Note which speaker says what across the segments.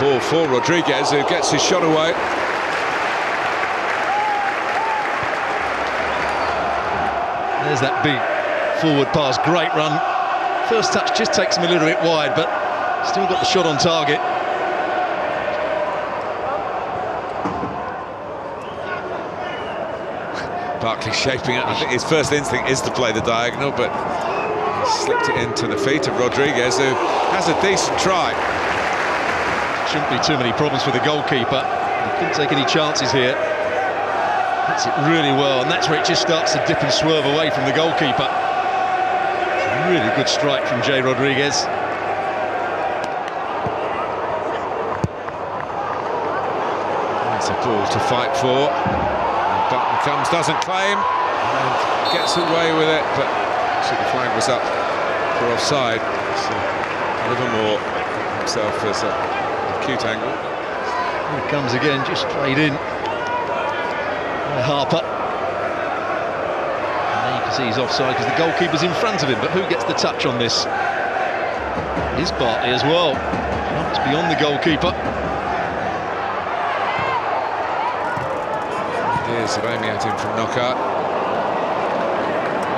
Speaker 1: ball for Rodriguez, who gets his shot away.
Speaker 2: There's that big forward pass, great run. First touch just takes him a little bit wide, but still got the shot on target.
Speaker 1: Barkley shaping it. I think his first instinct is to play the diagonal, but he slipped it into the feet of Rodriguez, who has a decent try.
Speaker 2: Shouldn't be too many problems for the goalkeeper. He couldn't take any chances here. Hits it really well, and that's where it just starts to dip and swerve away from the goalkeeper. It's a really good strike from Jay Rodriguez.
Speaker 1: It's a ball to fight for. Button comes, doesn't claim, and gets away with it, but actually the flag was up for offside. So Livermore himself as a acute angle.
Speaker 2: Here it comes again, just played in by Harper. And there you can see he's offside because the goalkeeper's in front of him, but who gets the touch on this? It is Bartley as well. It's beyond the goalkeeper.
Speaker 1: Here's aiming at him from knockout.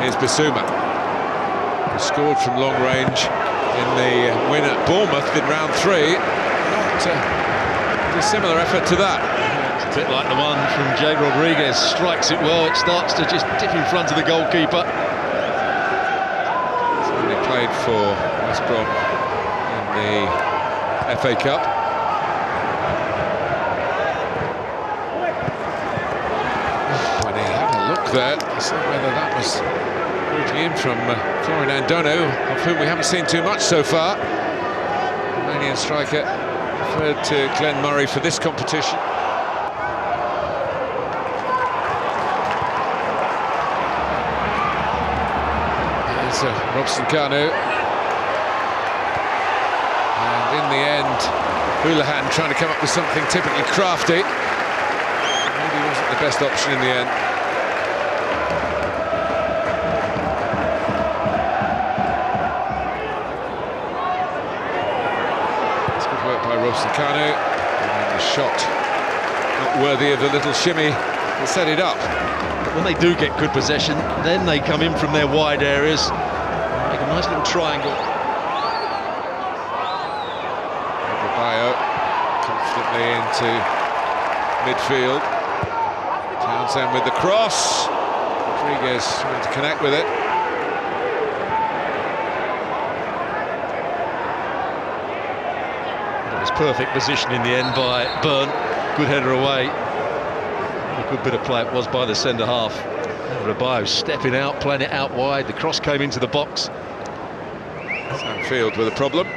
Speaker 1: Here's Bissouma, who scored from long range in the win at Bournemouth in round 3. Not a similar effort to that.
Speaker 2: It's a bit like the one from Jay Rodriguez. Strikes it well, it starts to just dip in front of the goalkeeper.
Speaker 1: He's only played for West Brom in the FA Cup. There to see whether that was in from Florian Andono, of whom we haven't seen too much so far. Romanian striker referred to Glenn Murray for this competition. There's Robson Kanu, and in the end Houlihan trying to come up with something typically crafty. Maybe wasn't the best option in the end. Robson Kanu, and the shot not worthy of the little shimmy to set it up.
Speaker 2: But when they do get good possession, then they come in from their wide areas, make a nice little triangle.
Speaker 1: Adebayo confidently into midfield. Townsend with the cross. Rodriguez trying to connect with it.
Speaker 2: Perfect position in the end by Byrne. Good header away. A good bit of play it was by the centre half. Adebayo stepping out, playing it out wide. The cross came into the box.
Speaker 1: Sam Field with a problem.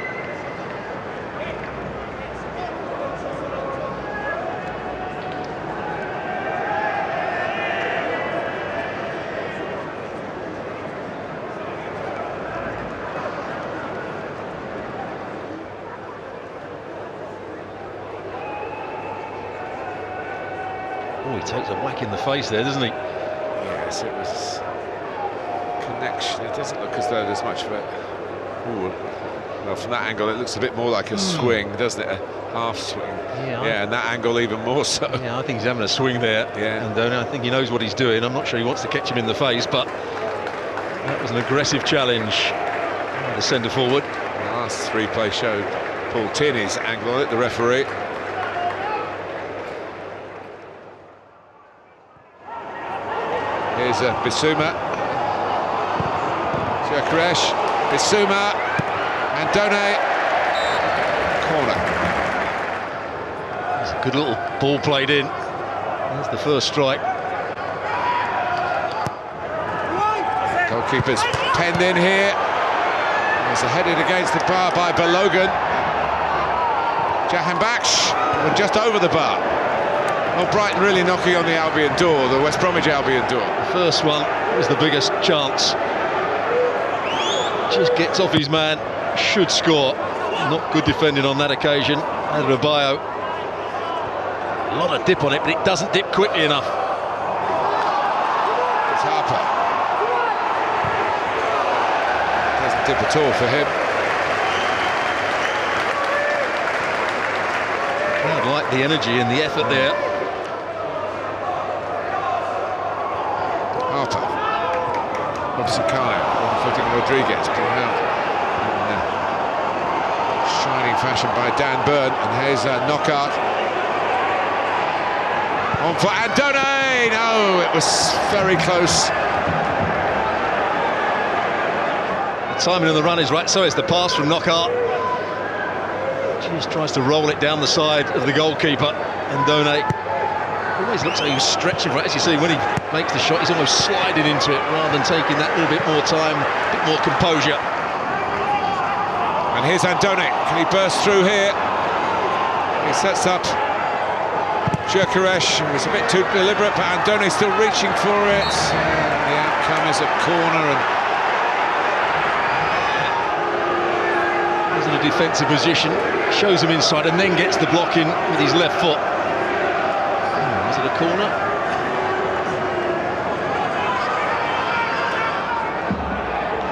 Speaker 2: Oh, he takes a whack in the face there, doesn't he?
Speaker 1: Yes, it was connection. It doesn't look as though there's much of it. Ooh. Well, from that angle, it looks a bit more like a swing, doesn't it? A half swing. Yeah, and that angle even more so.
Speaker 2: Yeah, I think he's having a swing there.
Speaker 1: Yeah.
Speaker 2: And I think he knows what he's doing. I'm not sure he wants to catch him in the face, but that was an aggressive challenge by the centre forward.
Speaker 1: The last replay showed Paul Tierney's angle on it, the referee. Here's Bissouma, Gyökeres, Bissouma, Andone, corner.
Speaker 2: It's a good little ball played in. That's the first strike.
Speaker 1: Goalkeeper's penned in here. There's a headed against the bar by Balogun. Jahanbakhsh, just over the bar. Well, Brighton really knocking on the Albion door, the West Bromwich Albion door.
Speaker 2: The first one was the biggest chance. Just gets off his man, should score. Not good defending on that occasion. Adebayo. A lot of dip on it, but it doesn't dip quickly enough.
Speaker 1: It's Harper. Doesn't dip at all for him.
Speaker 2: like the energy and the effort there.
Speaker 1: Harper. Robson Kano, footing Rodriguez, put him out. Shining fashion by Dan Burn, and here's a knockout. On for Andone! No, it was very close.
Speaker 2: The timing of the run is right, so is the pass from Knockout. Just tries to roll it down the side of the goalkeeper. Andone always looks like he was stretching, right? As you see, when he makes the shot, he's almost sliding into it rather than taking that little bit more time, a bit more composure.
Speaker 1: And here's Andone. Can he burst through here? He sets up Gyökeres. It was a bit too deliberate, but Andone still reaching for it. The outcome is a corner, and
Speaker 2: he's in a defensive position, shows him inside, and then gets the block in with his left foot. Is it a corner?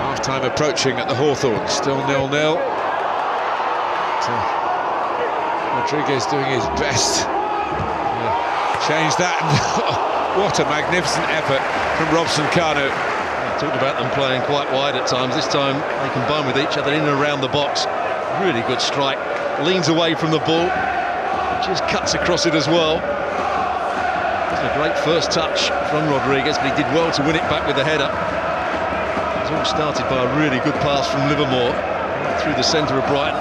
Speaker 1: Half-time approaching at the Hawthorns, still 0-0. Rodriguez doing his best. Change that. What a magnificent effort from Robson Kano.
Speaker 2: I talked about them playing quite wide at times. This time they combine with each other in and around the box. Really good strike. Leans away from the ball. Just cuts across it as well. It was a great first touch from Rodriguez, but he did well to win it back with the header. It was all started by a really good pass from Livermore through the centre of Brighton.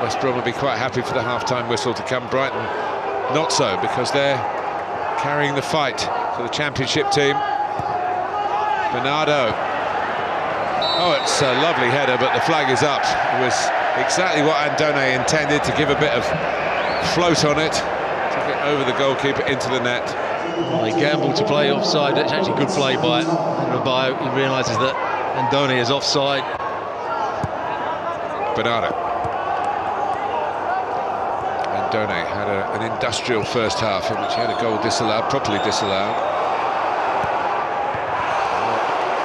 Speaker 1: West Brom will be quite happy for the half-time whistle to come. Brighton not so, because they're carrying the fight for the championship team. Bernardo. Oh, it's a lovely header, but the flag is up. It was exactly what Andone intended, to give a bit of float on it, took it over the goalkeeper into the net.
Speaker 2: Well, he gambled to play offside. It's actually good play by Rabaio. He realises that Andone is offside.
Speaker 1: Bernardo. Andone had an industrial first half in which he had a goal disallowed, properly disallowed.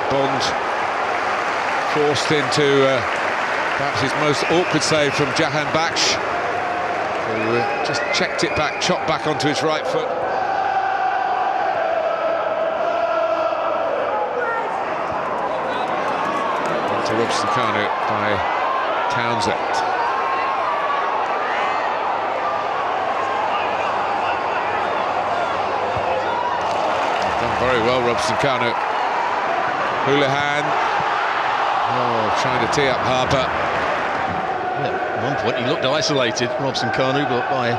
Speaker 1: Bond forced into perhaps his most awkward save from Jahan Baksh, who just checked it back, chopped back onto his right foot. Into Robson Kano by Townsend. Done very well, Robson Kano. Houlihan, trying to tee up Harper.
Speaker 2: Yeah, at one point he looked isolated, Robson Kano, but by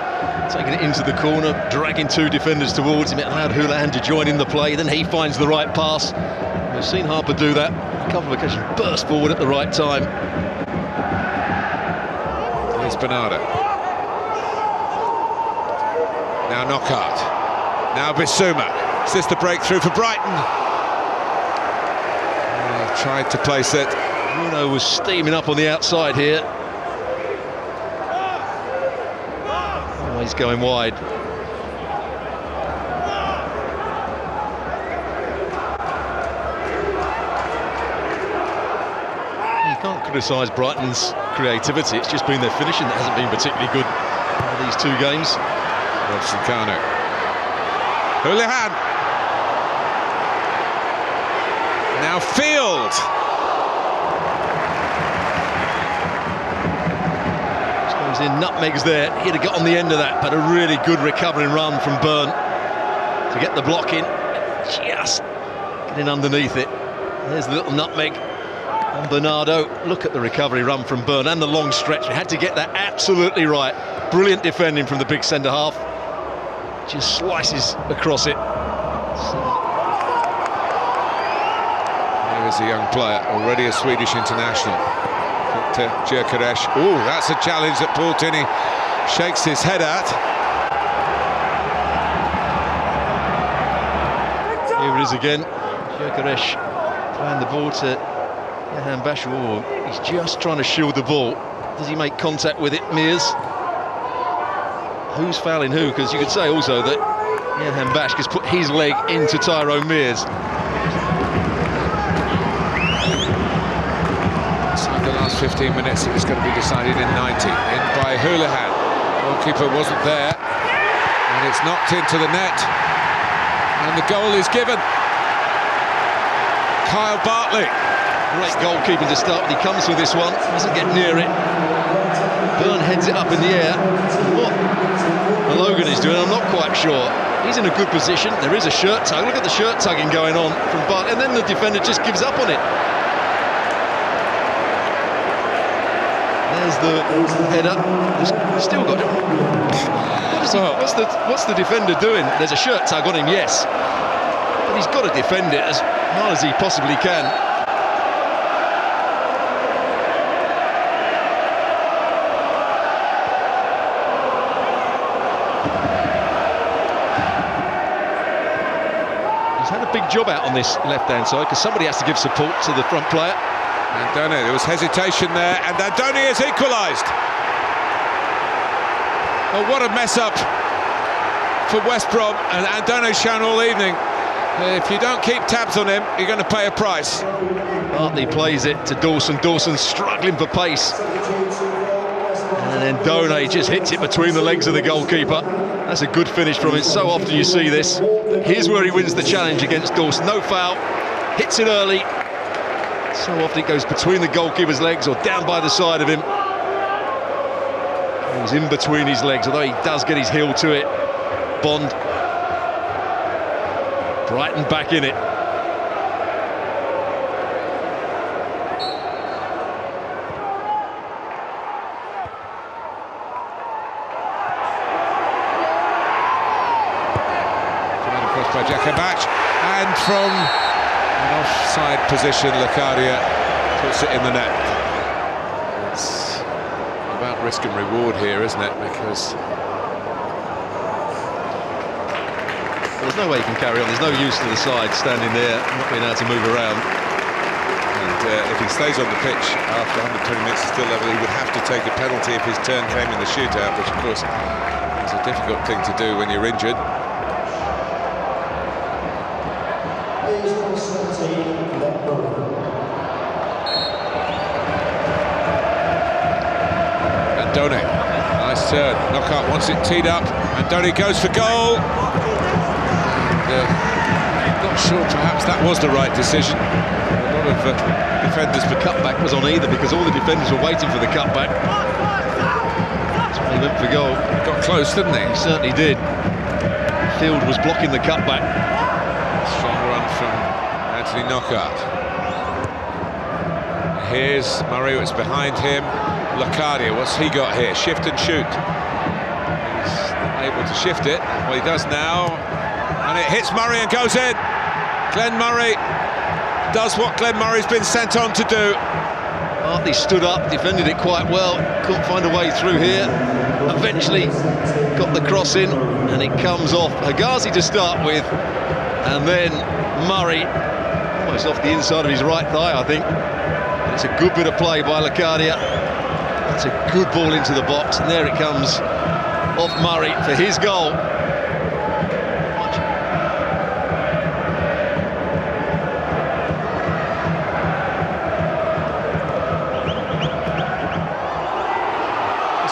Speaker 2: taking it into the corner, dragging two defenders towards him, it allowed Houlihan to join in the play. Then he finds the right pass. We've seen Harper do that a couple of occasions, burst forward at the right time.
Speaker 1: Here's Bernardo. Now Knockout. Now Bissouma. Is this the breakthrough for Brighton? Tried to place it.
Speaker 2: Bruno was steaming up on the outside here. Oh, he's going wide. You can't criticise Brighton's creativity, it's just been their finishing that hasn't been particularly good over these two games.
Speaker 1: Robson Kano. Houlihan. Now Field.
Speaker 2: Comes in, nutmegs there. He'd have got on the end of that, but a really good recovering run from Burn to get the block in. Just getting underneath it. There's the little nutmeg on Bernardo. Look at the recovery run from Burn and the long stretch. He had to get that absolutely right. Brilliant defending from the big centre half. Just slices across it.
Speaker 1: Here's a young player, already a Swedish international. Gyökeres. Oh, that's a challenge that Paul Tinney shakes his head at.
Speaker 2: Here it is again. Gyökeres playing the ball to Jahan Baksh. Oh, he's just trying to shield the ball. Does he make contact with it, Mears? Who's fouling who? Because you could say also that Jahan Baksh has put his leg into Tyrone Mears.
Speaker 1: So the last 15 minutes, it was going to be decided in 90. In by Houlihan. Goalkeeper wasn't there, and it's knocked into the net, and the goal is given. Kyle Bartley.
Speaker 2: Great goalkeeping to start, but he comes with this one, doesn't get near it. Byrne heads it up in the air. What Logan is doing, I'm not quite sure. He's in a good position. There is a shirt tug. Look at the shirt tugging going on from Bartley, and then the defender just gives up on it. There's the header. He's still got it. What's the defender doing? There's a shirt tug on him, yes, but he's got to defend it as hard as he possibly can. He's had a big job out on this left-hand side because somebody has to give support to the front player.
Speaker 1: Andone, there was hesitation there, and Andone has equalised. Oh, what a mess up for West Brom, and Andone's shown all evening. If you don't keep tabs on him, you're going to pay a price.
Speaker 2: Bartley plays it to Dawson. Dawson struggling for pace. And then Andone just hits it between the legs of the goalkeeper. That's a good finish from him. So often you see this. Here's where he wins the challenge against Dawson. No foul. Hits it early. So often it goes between the goalkeeper's legs or down by the side of him. He's in between his legs, although he does get his heel to it. Bond. Brighton back in it.
Speaker 1: Across by Jakabach, and from an offside position, Locadia puts it in the net. It's about risk and reward here, isn't it? Because
Speaker 2: there's no way he can carry on. There's no use to the side standing there, not being able to move around.
Speaker 1: And if he stays on the pitch after 120 minutes still level, he would have to take a penalty if his turn came in the shootout, which of course is a difficult thing to do when you're injured. Andone, nice turn, Knockout wants it teed up, Andone goes for goal. Not sure perhaps that was the right decision. A lot of defenders,
Speaker 2: The cutback was on either because all the defenders were waiting for the cutback. That's why he went for goal.
Speaker 1: got close, didn't he?
Speaker 2: He certainly did. Field was blocking the cutback.
Speaker 1: Strong run from Anthony Knockout. Here's Murray, it's behind him. Locadia, what's he got here? Shift and shoot. He's able to shift it. Well, he does now. And it hits Murray and goes in. Glenn Murray does what Glenn Murray's been sent on to do.
Speaker 2: Bartley stood up, defended it quite well, couldn't find a way through here. Eventually got the cross in, and it comes off Hegazi to start with, and then Murray, almost off the inside of his right thigh, I think. But it's a good bit of play by Locadia. That's a good ball into the box, and there it comes off Murray for his goal.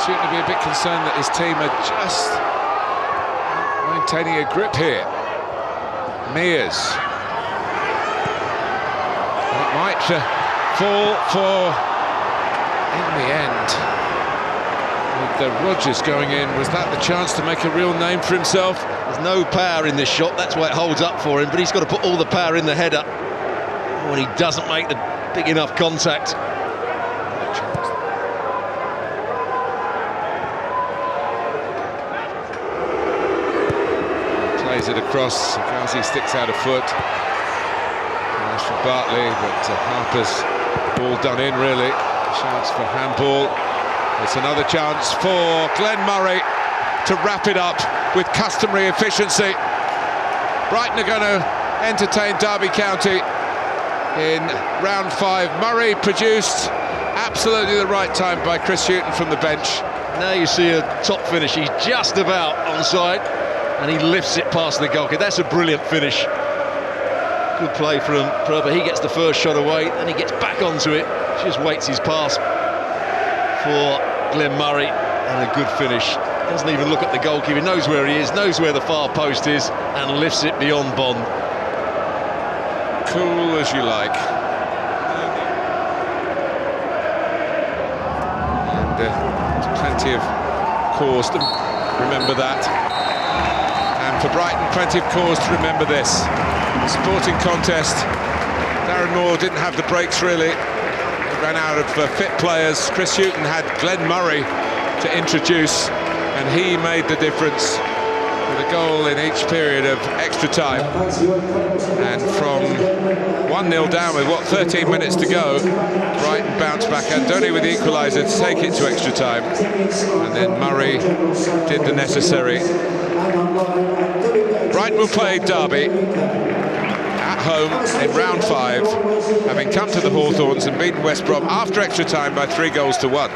Speaker 1: Shooting to be a bit concerned that his team are just maintaining a grip here. Mears. And it might fall for, in the end, with the Rodgers going in, was that the chance to make a real name for himself?
Speaker 2: There's no power in this shot, that's why it holds up for him, but he's got to put all the power in the header when he doesn't make the big enough contact.
Speaker 1: Plays it across, Hegazi sticks out a foot. Nice for Bartley, but Harper's ball done in, really. Chance for handball. It's another chance for Glenn Murray to wrap it up with customary efficiency. Brighton are going to entertain Derby County in round 5. Murray produced absolutely the right time by Chris Hughton from the bench.
Speaker 2: Now you see a top finish. He's just about onside, and he lifts it past the goalkeeper. That's a brilliant finish. Good play from Perber. He gets the first shot away, then he gets back onto it. Just waits his pass for Glenn Murray, and a good finish. Doesn't even look at the goalkeeper, knows where he is, knows where the far post is, and lifts it beyond Bond.
Speaker 1: Cool as you like. And there's plenty of cause to remember that. And for Brighton, plenty of cause to remember this. Sporting contest. Darren Moore didn't have the breaks really. He ran out of fit players. Chris Hughton had Glenn Murray to introduce, and he made the difference with a goal in each period of extra time. And from 1-0 down with 13 minutes to go, Brighton bounced back. Andoni with the equaliser to take it to extra time, and then Murray did the necessary. Brighton will play Derby at home in round 5, having come to the Hawthorns and beaten West Brom after extra time by 3 goals to 1.